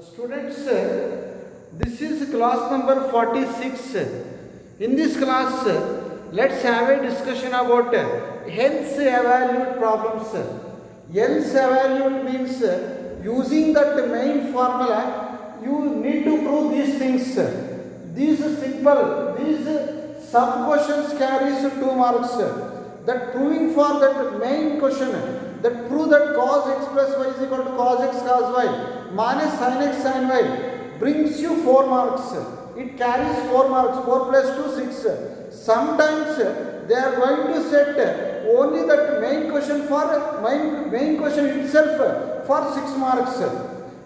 Students, this is class number 46. In this class, let's have a discussion about Hell's evaluate problems. Hell's evaluate means using that main formula, you need to prove these things. These sub questions carries 2 marks. That proving for that main question, that prove that cos x plus y is equal to cos x cos y minus sin x sin y brings you 4 marks. It carries 4 marks, 4 plus 2 6. Sometimes they are going to set only that main question for main question itself for 6 marks.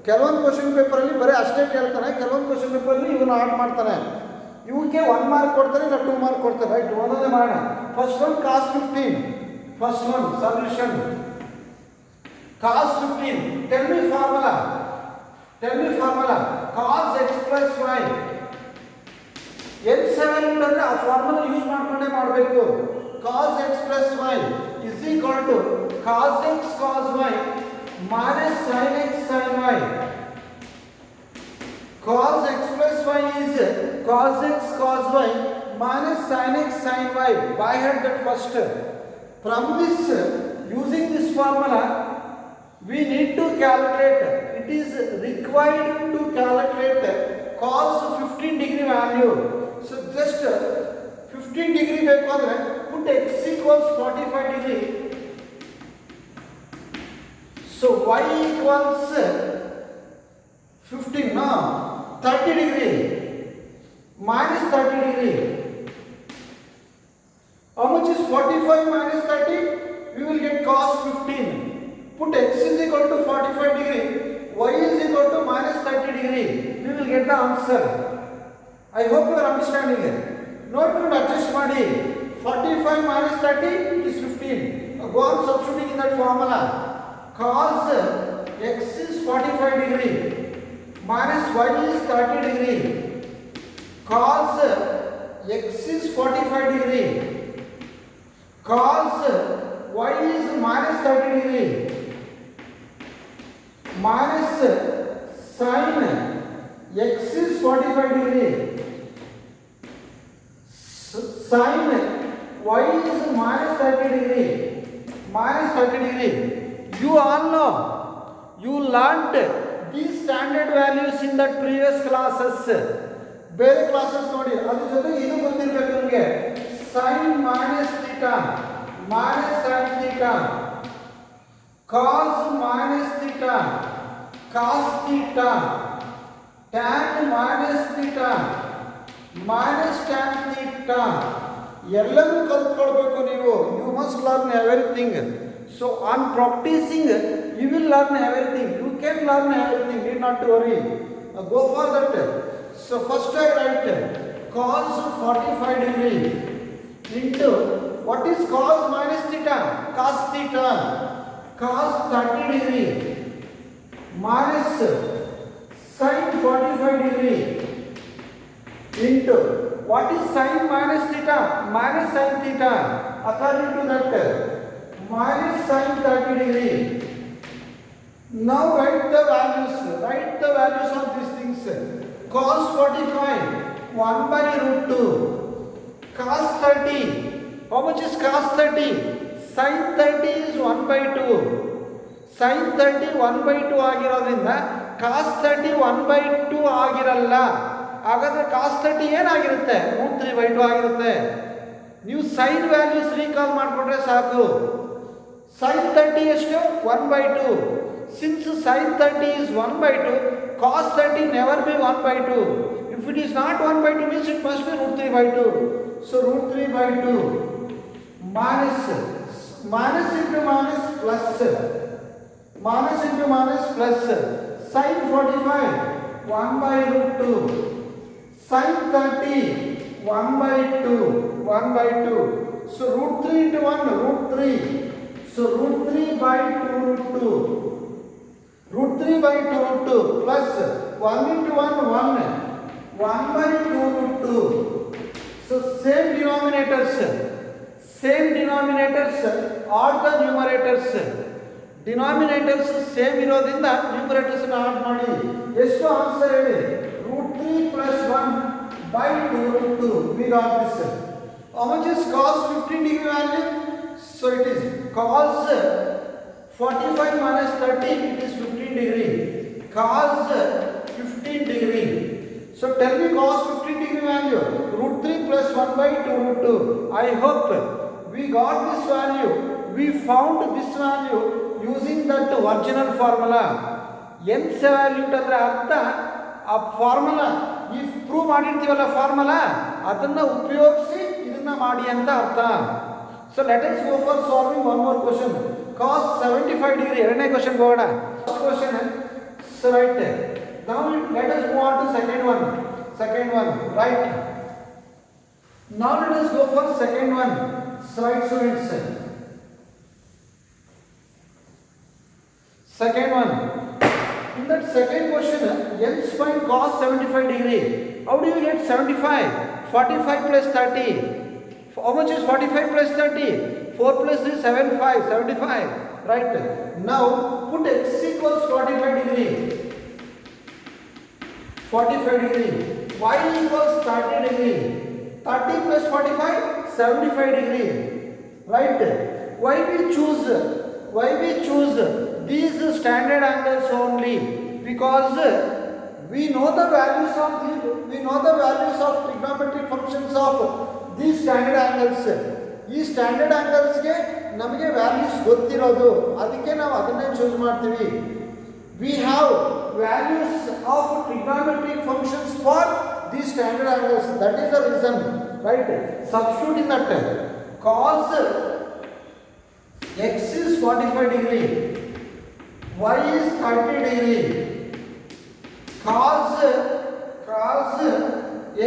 ಕೆಲವೊಂದು question ಪೇಪರಲ್ಲಿ ಬರೀ ಅಷ್ಟೇ ಕೇಳ್ತಾನೆ, ಕೆಲವೊಂದು question ಪೇಪರಲ್ಲಿ ಇವನು add ಮಾಡ್ತಾನೆ. ಇವಕ್ಕೆ 1 ಮಾರ್ಕ್ ಕೊಡ್ತಾರೆ, ಇಲ್ಲ 2 ಮಾರ್ಕ್ ಕೊಡ್ತಾರೆ. ರೈಟ್, ಒಂದೊಂದೇ ಮಾಡೋಣ. ಫಸ್ಟ್ ಒನ್ ಕಾಸ್ 15. ಫಸ್ಟ್ ಒನ್ ಸೊಲ್ಯೂಷನ್ ಕಾಸ್ 15. Tell me formula cos x plus y. n7 ಅಂದ್ರೆ ಆ ಫಾರ್ಮುಲಾ ಯೂಸ್ ಮಾಡ್ಕೊಂಡೇ ಮಾಡಬೇಕು. cos x plus y is equal to cos x cos y minus sin x sin y. cos x plus y is cos x cos y minus sin x sin y. By heart that first. From this, using this formula, we need to calculate. It is required to calculate cos 15 degree value. So just 15 degree ಬೇಕು ಅಂದ್ರೆ put x equals 45 degree. So y equals 15, no, 30 degree minus 30 degree. How much is 45 minus 30? We will get cos 15. Put x is equal to 45 degree, y is equal to minus 30 degree. We will get the answer. I hope you are understanding it. Note to adjust ಮಾಡಿ. 45 minus 30 it is 15. Go on substituting in that formula. Cos x is 45 degree minus y is 30 degree. Cos x is 45 degree. Cos y is minus 30 degree. Minus sin x is 45 degree. Sin y is minus 30 degree. Minus 30 degree. You all know, you learnt these standard values in the previous classes. ಬೇರೆ classes ನೋಡಿ, ಅದ್ರ ಜೊತೆ ಇದು ಗೊತ್ತಿರಬೇಕು ನಿಮಗೆ. sin minus theta minus sin theta, cos minus theta cos theta, tan minus theta minus tan theta. ಎಲ್ಲರೂ ಕಲ್ತ್ಕೊಳ್ಬೇಕು ನೀವು. You must learn everything. So on practicing you will learn everything. You can learn everything, need not to worry. Go for that. So first I write cos 45 degree into what is cos minus theta? Cos theta. Cos 30 degree minus sin 45 degree into what is sin minus theta? Minus sin theta. According to that, minus sin 30 degree. Now write the values of these things. Cos 45 1 by root 2. Cos 30, how much is cos 30? Sin 30 is 1 by 2. Sin 30 1 by 2 ಆಗಿರೋದ್ರಿಂದ cos 30 1 by 2 ಆಗಿರಲ್ಲ. ಹಾಗಾದ್ರೆ cos 30 ಏನಾಗಿರುತ್ತೆ? root 3 by 2 ಆಗಿರುತ್ತೆ. ನೀವು sin values recall ಮಾಡಿಕೊಂಡ್ರೆ ಸಾಕು. sin 30 ಎಷ್ಟು? 1 by 2. Since sin 30 is 1 by 2, cos 30 never be 1 by 2. If it is not 1 by 2 means it must be root 3 by 2. So root 3 by 2 minus into minus plus, minus into minus plus, sin 45 1 by root 2, sin 30 1 by 2, 1 by 2. So root 3 into 1 root 3. So root 3 by 2 root 2. Root 3 by 2 root 2 plus 1 into 1 1 by 2 root 2. So same denominators or the numerators. Denominators same ಇರೋದ್ರಿಂದ numerators add ಮಾಡಿ. ಎಷ್ಟು answer ಹೇಳಿ root 3 plus 1 by 2 root 2. We got this. How much is cos 15 degree value? So it is cos 45 minus 30, it is 15 degree. Cos 15 degree. So tell me cos 15 degree value. Root 3 plus 1 by 2 root 2. I hope we got this value. We found this value using that original formula. Nth value ಅಂದ್ರೆ ಅರ್ಥ ಆ formula ಈ prove ಮಾಡಿರ್ತೀವಲ್ಲ formula ಅದನ್ನ ಉಪಯೋಗಿಸಿ ಇದನ್ನ ಮಾಡಿ ಅಂತ ಅರ್ಥ. So let us go for solving one more question. Cos 75 degree ಎರಡನೇ ಕ್ವೆಶ್ಚನ್ ಹೋಗೋಣ. First question so right. Now let us move on to second one. Right. Now let us go for second one. So right students. Second one. In that second question, nth find cos 75 degree. How do you get 75? 45 plus 30. How much is 45 plus 30? 4 plus 3, 75. Right. Now put x equals 45 degree. 45 degree. Y equals 30 degree. 30 plus 45, 75 degree. Right. Why we choose these standard angles only? Because we know the values of trigonometric functions of these standard angles. ಈ standard ಆಂಗಲ್ಸ್ಗೆ ನಮಗೆ values ಗೊತ್ತಿರೋದು, ಅದಕ್ಕೆ ನಾವು ಅದನ್ನೇ choose ಮಾಡ್ತೀವಿ. We have values of trigonometric functions for these standard angles. That is the reason, right? Substitute in that. Cos x is 45 degree, y is 30 degree. Cos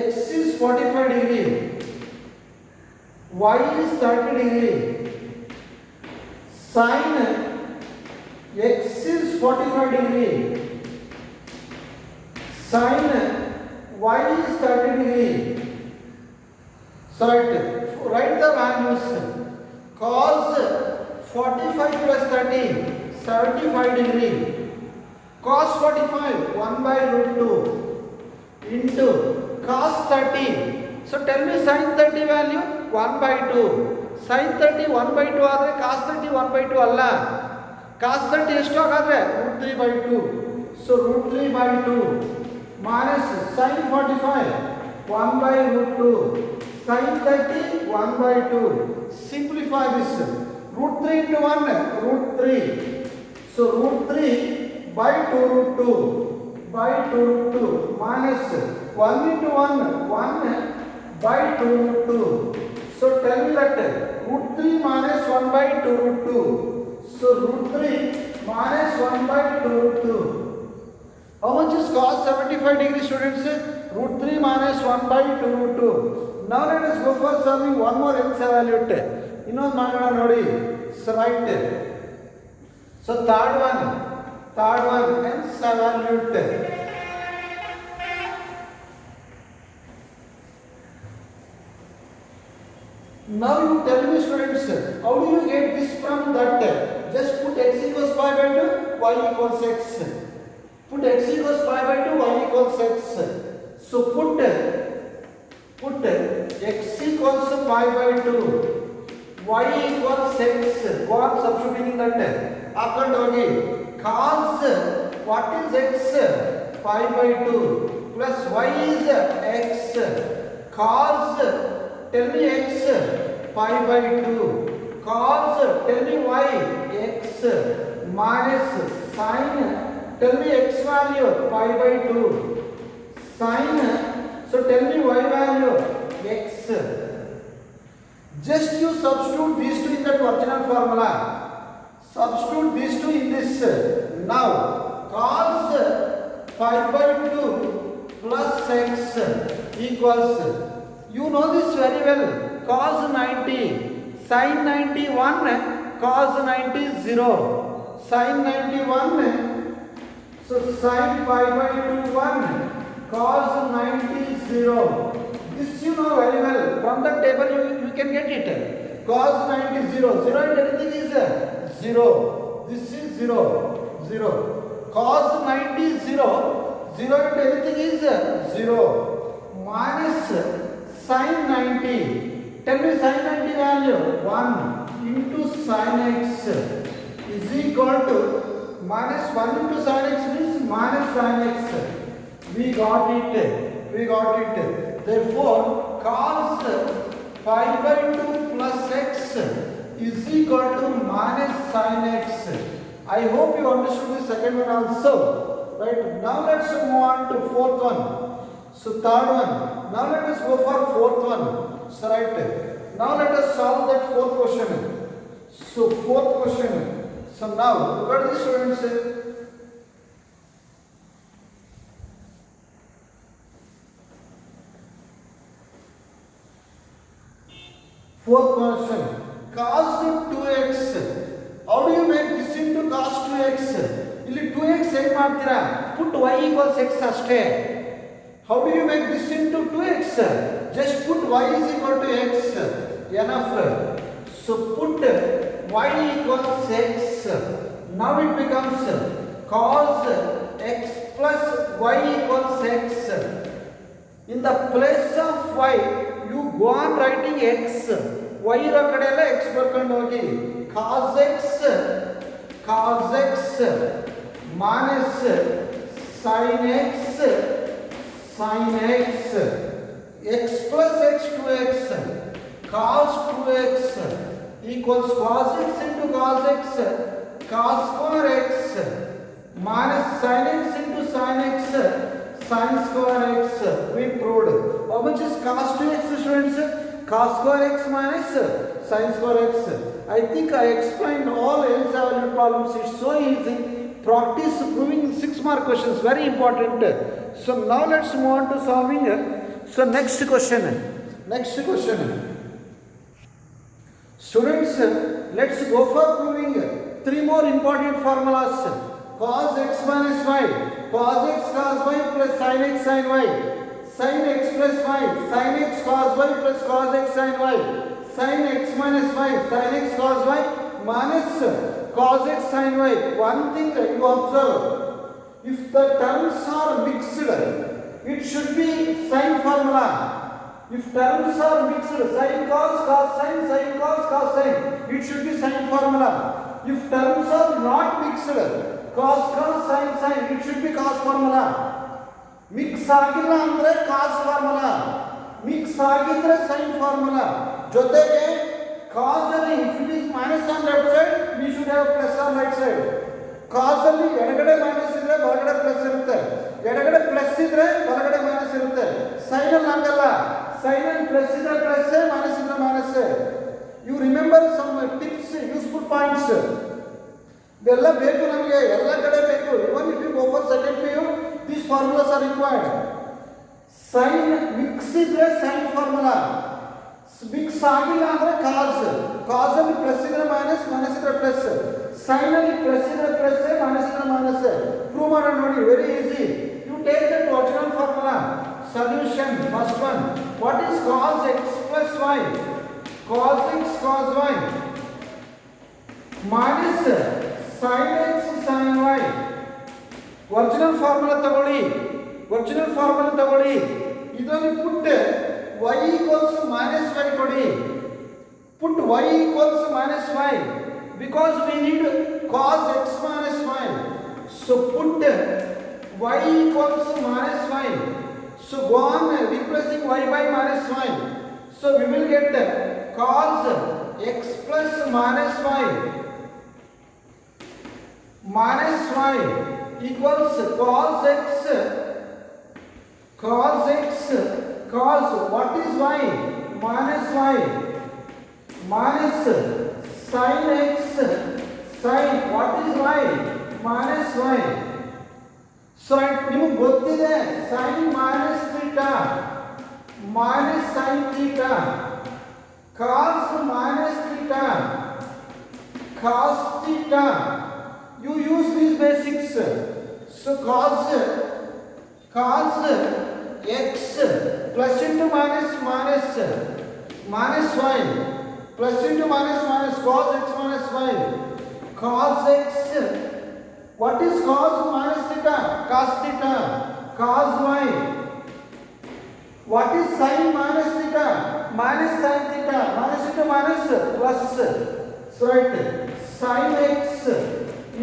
x is 45 degree, y is 30 degree. Sin x is 45 degree, sin y is 30 degree. So write the values. Cos 45 plus 30, 75 degree. Cos 45, 1 by root 2 into cos 30. So tell me sin 30 value 1 by 2. Sin 30 1 by 2 ಆದರೆ cos 30 1 by 2 ಅಲ್ಲ. Cos 30 ಎಷ್ಟು ಆಗಾದ್ರೆ root 3 by 2. So root 3 by 2 minus sin 45 1 by root 2. Sin 30 1 by 2. Simplify this. Root 3 into 1 root 3. So root 3 by 2 root 2 by 2 root 2 minus 1 into 1 1 by 2 root 2. So tell me that root 3 minus 1 by 2 root 2. So root 3 minus 1 by 2 root 2. How much is cos 75 degree students? Root 3 minus 1 by 2 root 2. Now let us go for solving one more nth evaluate. ಇನ್ನೊಂದು ಮಾಡೋಣ ನೋಡಿ. So right. So third one nth evaluate. Now you tell me students, how do you get this from that? Just put x equals 5 by 2, y equals x. Put x equals 5 by 2, y equals x. So put x equals 5 by 2, y equals x. Go on substituting in that. Happen hogi. Cos what is x? 5 by 2 plus y is x. Cos tell me x 5 by 2. Cos tell me y x minus sin tell me x value 5 by 2. Sin so tell me y value x. Just you substitute these two in that original formula. Substitute these two in this. Now cos 5 by 2 plus x equals, you know this very well, cos 90, sin 91, cos 90 is 0, sin 91, so sin 5 by 2 1, cos 90 is 0. This you know very well, from the table you can get it. Cos 90 is 0, 0 and everything is 0, this is 0, 0. Cos 90 is 0, 0 into anything is 0. Minus sin 90. Tell me sin 90 value. 1 into sin x is equal to minus 1 into sin x means minus sin x. We got it. Therefore, cos pi by 2 plus x is equal to minus sin x. I hope you understood the second one also. Right? Now let's move on to fourth one. So third one. Now let us go for fourth one. So right. Now let us solve that fourth question. So fourth question. So now look at the students. Fourth question. Cos 2x. How do you make this into cos 2x? ಇಲ್ಲಿ 2x ಏನು ಮಾಡ್ತೀರಾ? Put y equals x ಅಷ್ಟೇ. How do you make this into 2x? Just put y is equal to x. Enough. So put y equals x. Now it becomes cos x plus y equals x. In the place of y, you go on writing x. Y ಇರೋ ಕಡೆ ಎಲ್ಲ x ಬರ್ಕೊಂಡು ಹೋಗಿ. Cos x minus sin x x plus x 2x cos 2x equals cos x into cos x cos square x minus sin x into sin x sin square x. We proved. How much is cos 2x, students? Cos square x minus sin square x. I think I explained all L7 problems. It's so easy. Practice proving 6 mark questions. Very important. So now let's move on to solving. So next question. Students, let's go for proving 3 more important formulas. Cos x minus y. Cos x cos y plus sin x sin y. Sin x plus y. Sin x cos y plus cos x sin y. Sin x minus y. Sin x cos y minus cos x sin y. One thing you observe. If the terms are mixed, it should be sin formula. If terms are mixed, sin cos sin, sin cos sin, it should be sin formula. If terms are not mixed, cos sin, it should be cos formula. Mix ಆಗಿಲ್ಲ ಅಂದ್ರೆ cos formula. Mix ಆಗಿದ್ರೆ sin formula. ಜೊತೆಗೆ cos ಅಲ್ಲಿ if it is minus on left side, we should have plus on right side. Cos ಅಲ್ಲಿ ಎಡಗಡೆ minus ಇದ್ರೆ ಬಲಗಡೆ plus ಇರುತ್ತೆ, ಎಡಗಡೆ ಪ್ಲಸ್ ಇದ್ರೆ ಬಲಗಡೆ ಮೈನಸ್ ಇರುತ್ತೆ. sin ಅಲ್ಲಿ ಹಂಗಲ್ಲ, sin ಅಲ್ಲಿ ಪ್ಲಸ್ ಇದ್ರೆ ಪ್ಲಸ್, ಮೈನಸ್ ಇದ್ರೆ minus. You remember some tips, useful points. ಇದೆಲ್ಲ ಬೇಕು ನಮಗೆ, ಎಲ್ಲ ಕಡೆ ಬೇಕು. Even if you go for second PU, these formulas are required. Sin mix ಇದ್ರೆ sin ಫಾರ್ಮುಲಾ, ಮಿಕ್ಸ್ ಆಗಿಲ್ಲ ಅಂದ್ರೆ cos ಅಲ್ಲಿ ಪ್ಲಸ್ ಇದ್ರೆ ಮೈನಸ್, ಮೈನಸ್ ಇದ್ರೆ ಪ್ಲಸ್. sin ಅಲ್ಲಿ ಪ್ಲಸ್ ಇದ್ರೆ ಪ್ಲಸ್, ಮೈನಸ್ ಇದ್ರೆ ಮೈನಸ್. ಪ್ರೂವ್ ಮಾಡೋಣ ನೋಡಿ, very easy. You take that original formula. Solution first one. What is cos x plus y? Cos x cos y minus sin x sin y. Original formula ತಗೊಳ್ಳಿ. ಇದನ್ನು ಪುಟ್ y equals minus y ಕೊಡಿ. Put y equals minus y because we need cos x minus y. So put y equals minus y. So go on replacing y by minus y. So we will get cos x plus minus y equals cos x cos what is y? Minus y minus sin x sin what is y? Minus y. So ನಿಮಗೆ ಗೊತ್ತಿದೆ sin minus theta minus sin theta, cos minus theta cos theta. You use these basics. So cos x plus into minus minus y plus into minus cos x minus y. Cos x, what is cos minus theta? Cos theta. cos y. What is sin minus theta? Minus sin theta. Minus into minus plus. So right, sin x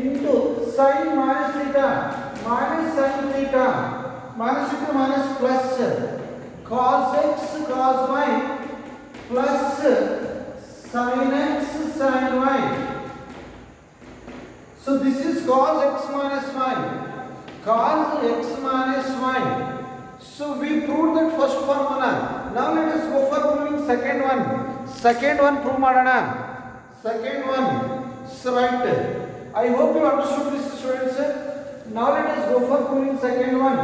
into sin minus theta minus sin theta. Minus into minus plus cos x cos y plus sin x sin y. So this is cos x minus y. Cos x minus y. So we proved that first formula. Now let us go for proving second one. Second one prove madana. Second one. So right. I hope you understood this, students. Now let us go for proving second one.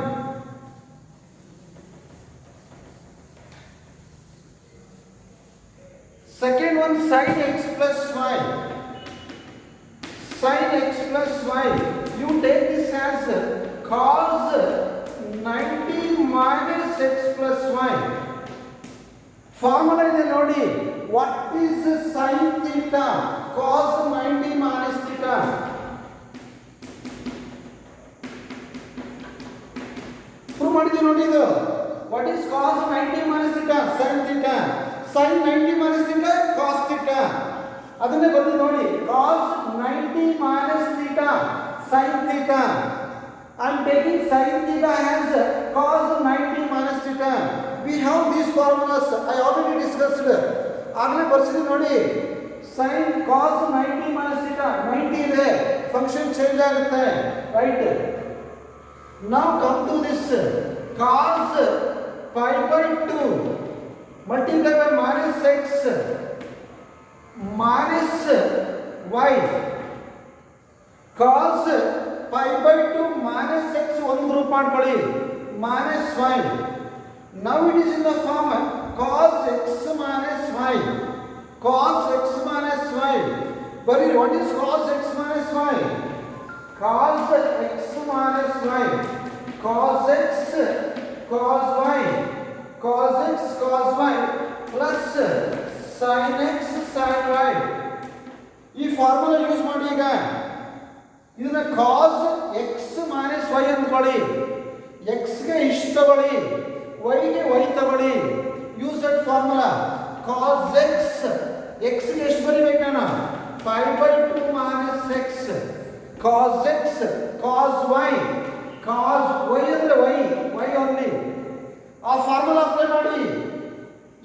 Second one, sin x plus y. Sin x plus y. You take this as cos 90 minus x plus y. Formula is nodi. What is sin theta? Cos 90 minus theta. Prove ಮಾಡಿದೆ ನೋಡಿ ಇದು. What is cos 90 minus theta? Sin theta. Sin 90 minus theta cos theta. ಅದನ್ನೇ ಬಂದು ನೋಡಿ. Cos 90 minus theta sin theta. I am taking sin theta as cos 90 minus theta. We have these formulas. I already discussed. ಆಗಲೇ ಬರ್ಸಿದ್ದೀನಿ ನೋಡಿ. sin cos 90 minus theta 90 ಇದೆ. Function change ಆಗುತ್ತೆ. Right. Now come to this cos pi by 2 multiplied by minus x minus y. Cos pi by 2 minus x ಒಂದು group ಮಾಡ್ಕೊಳ್ಳಿ minus y. Now it is in the form cos x minus y. Cos x minus y. But what is cos x minus y? Cos x minus y. Cos x cos y. Cos x cos y plus sin x sin y. ಈ formula use ಮಾಡಿ ಈಗ ಇದನ್ನ cos x minus y ಅಂದ್ಕೊಳ್ಳಿ. x ಗೆ ಇಷ್ಟು ತಗೊಳ್ಳಿ, y ಗೆ y ತಗೊಳ್ಳಿ. Use that formula. cos x x ಗೆ ಎಷ್ಟು ಬರಿಬೇಕು ನಾನು? pi by 2 minus x. cos x cos y. cos y ಅಂದ್ರೆ y only. ಆ ಫಾರ್ಮುಲಾ ಅಪ್ಲೈ ಮಾಡಿ.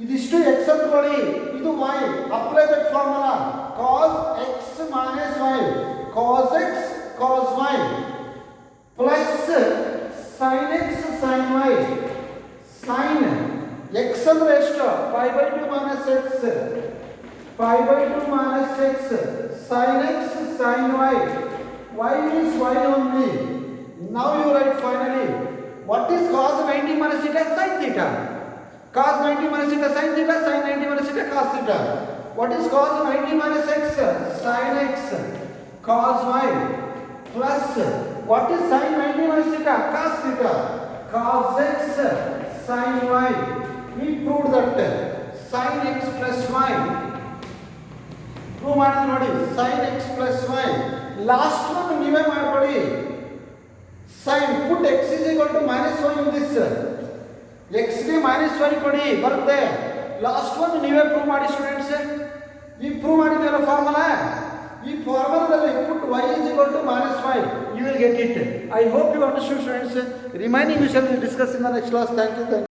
ಇದಿಷ್ಟು x ಅಂದ್ಕೊಳ್ಳಿ, ಇದು y. Apply that formula. cos x minus y. cos x cos y plus sin x sin y. sin x ಅಂದ್ರೆ ಎಷ್ಟು? pi by 2 minus x. pi by 2 minus x sin x sin y. y means y only. Now you write finally. What is cos 90 minus theta? Sin theta. Cos 90 minus theta sin theta. Sin 90 minus theta cos theta. What is cos 90 minus x? Sin x cos y plus what is sin 90 minus theta? Cos theta. Cos x sin y. We proved that sin x plus y. Prove ಮಾಡಿದ್ರೆ ನೋಡಿ. sin x plus y. Last one ನೀವೇ ಮಾಡ್ಕೊಳ್ಳಿ. sin put x is equal to minus y in this. x ಗೆ minus y ಕೊಡಿ ಬರುತ್ತೆ. Last one ನೀವೇ prove ಮಾಡಿ students. ಈ ಪ್ರೂವ್ ಮಾಡಿದ್ರಲ್ಲ ಫಾರ್ಮುಲಾ, ಈ ಫಾರ್ಮುಲಾದಲ್ಲಿ put y is equal to minus y, you will get it. I hope you understood students. Remaining we shall discuss in the next class. Thank you.